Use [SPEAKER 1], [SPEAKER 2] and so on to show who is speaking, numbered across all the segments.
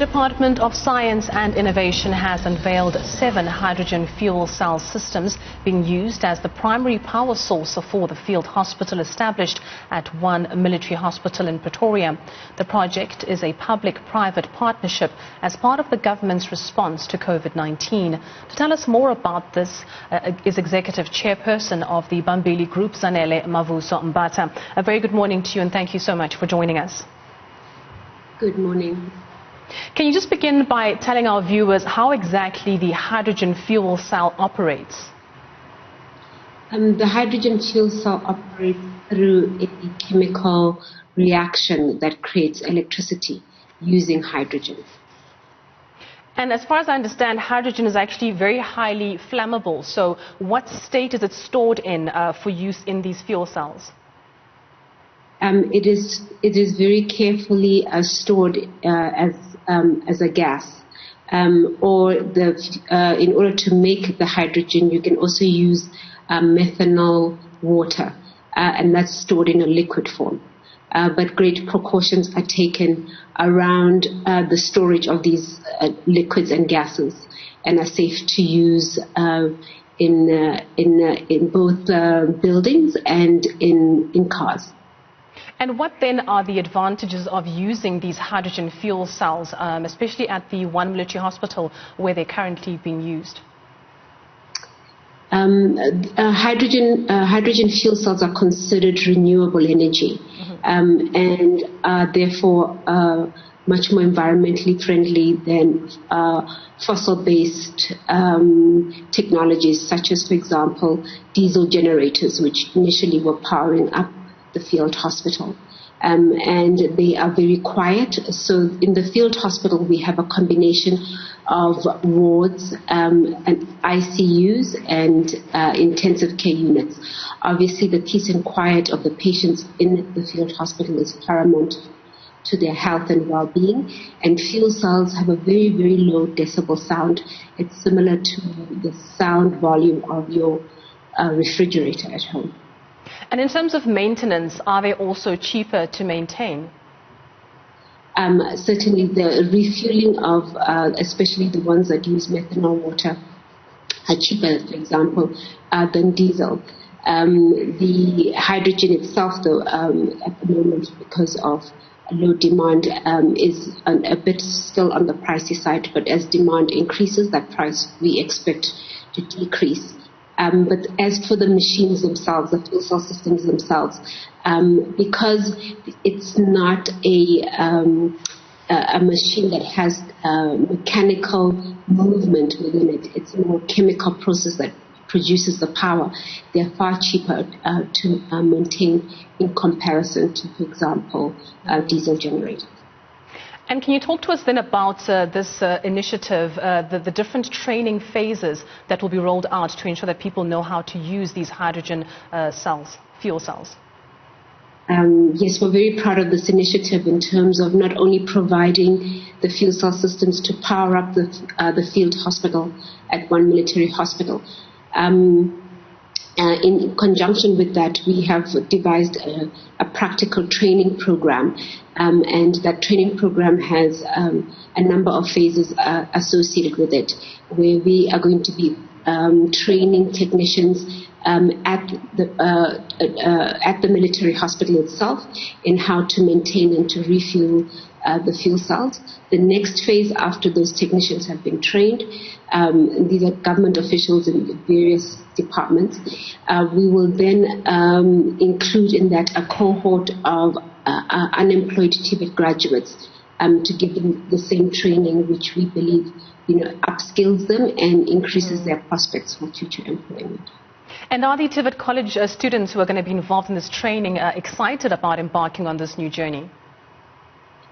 [SPEAKER 1] The Department of Science and Innovation has unveiled 7 hydrogen fuel cell systems being used as the primary power source for the field hospital established at one military hospital in Pretoria. The project is a public-private partnership as part of the government's response to COVID-19. To tell us more about this is Executive Chairperson of the Bambili Group, Zanele Mavuso Mbatha. A very good morning to you and thank you so much for joining us.
[SPEAKER 2] Good morning.
[SPEAKER 1] Can you just begin by telling our viewers how exactly the hydrogen fuel cell operates?
[SPEAKER 2] The hydrogen fuel cell operates through a chemical reaction that creates electricity using hydrogen.
[SPEAKER 1] And as far as I understand, hydrogen is actually very highly flammable. So what state is it stored in for use in these fuel cells? It
[SPEAKER 2] is very carefully stored as a gas, or in order to make the hydrogen, you can also use methanol water, and that's stored in a liquid form. But great precautions are taken around the storage of these liquids and gases, and are safe to use in both buildings and in cars.
[SPEAKER 1] And what then are the advantages of using these hydrogen fuel cells, especially at the one military hospital where they're currently being used?
[SPEAKER 2] Hydrogen fuel cells are considered renewable energy, and are therefore much more environmentally friendly than fossil-based technologies such as, for example, diesel generators, which initially were powering up the field hospital, and they are very quiet. So in the field hospital we have a combination of wards and ICUs and intensive care units. Obviously the peace and quiet of the patients in the field hospital is paramount to their health and well-being, and fuel cells have a very, very low decibel sound. It's similar to the sound volume of your refrigerator at home.
[SPEAKER 1] And in terms of maintenance, are they also cheaper to maintain?
[SPEAKER 2] Certainly the refueling of, especially the ones that use methanol water, are cheaper, for example, than diesel. The hydrogen itself, though, at the moment, because of low demand, is a bit still on the pricey side, but as demand increases, that price we expect to decrease. But as for the machines themselves, the fuel cell systems themselves, because it's not a machine that has mechanical movement within it, it's a more chemical process that produces the power. They're far cheaper to maintain in comparison to, for example, diesel generators.
[SPEAKER 1] And can you talk to us then about this initiative, the different training phases that will be rolled out to ensure that people know how to use these hydrogen fuel cells?
[SPEAKER 2] Yes, we're very proud of this initiative in terms of not only providing the fuel cell systems to power up the field hospital at one military hospital. In conjunction with that, we have devised a practical training program, and that training program has a number of phases associated with it, where we are going to be training technicians at the military hospital itself in how to maintain and to refuel the fuel cells. The next phase, after those technicians have been trained, these are government officials in various departments, we will then include in that a cohort of unemployed TVET graduates to give them the same training, which we believe upskills them and increases their prospects for future employment.
[SPEAKER 1] And are the TVET college students who are going to be involved in this training excited about embarking on this new journey?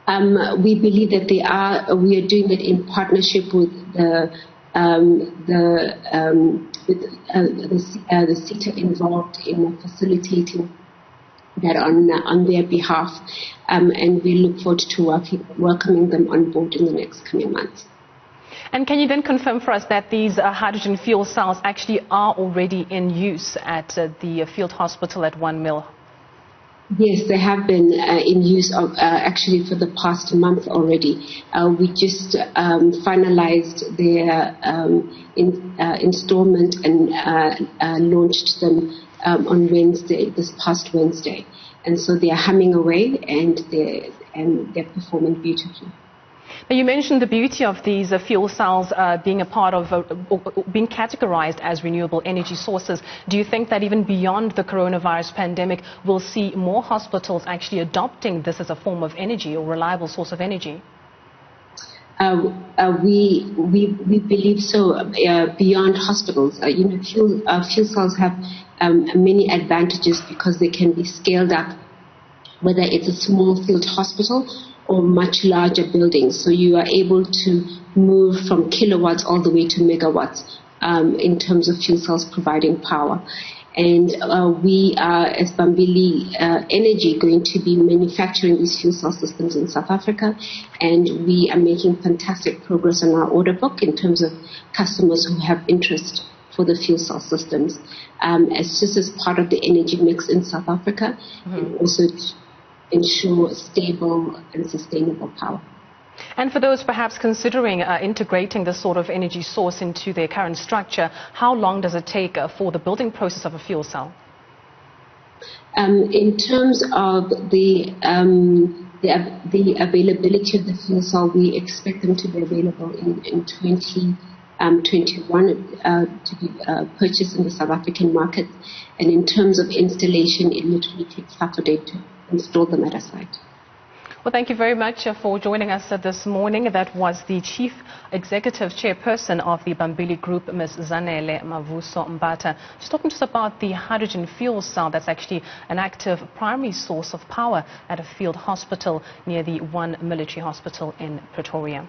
[SPEAKER 2] We believe that they are. We are doing it in partnership with the sector involved in facilitating that on their behalf, and we look forward to welcoming them on board in the next coming months.
[SPEAKER 1] And can you then confirm for us that these hydrogen fuel cells actually are already in use at the field hospital at One Mill?
[SPEAKER 2] Yes, they have been in use of, actually for the past month already. We just finalized their installment and launched them on Wednesday, this past Wednesday. And so they are humming away and they're performing beautifully.
[SPEAKER 1] Now, you mentioned the beauty of these fuel cells being a part of, being categorized as renewable energy sources. Do you think that even beyond the coronavirus pandemic, we'll see more hospitals actually adopting this as a form of energy or reliable source of energy?
[SPEAKER 2] We believe so. Beyond hospitals, fuel cells have many advantages because they can be scaled up, whether it's a small field hospital or much larger buildings. So you are able to move from kilowatts all the way to megawatts in terms of fuel cells providing power. And we are, as Bambili Energy, going to be manufacturing these fuel cell systems in South Africa. And we are making fantastic progress on our order book in terms of customers who have interest for the fuel cell systems. As just as part of the energy mix in South Africa, and also ensure stable and sustainable power.
[SPEAKER 1] And for those perhaps considering integrating this sort of energy source into their current structure, how long does it take for the building process of a fuel cell?
[SPEAKER 2] In terms of the availability of the fuel cell, we expect them to be available in 2021 to be purchased in the South African market. And in terms of installation, it literally takes half a day to install them at a site.
[SPEAKER 1] Well, thank you very much for joining us this morning. That was the Chief Executive Chairperson of the Bambili Group, Ms. Zanele Mavuso Mbatha, just talking to us about the hydrogen fuel cell that's actually an active primary source of power at a field hospital near the One Military Hospital in Pretoria.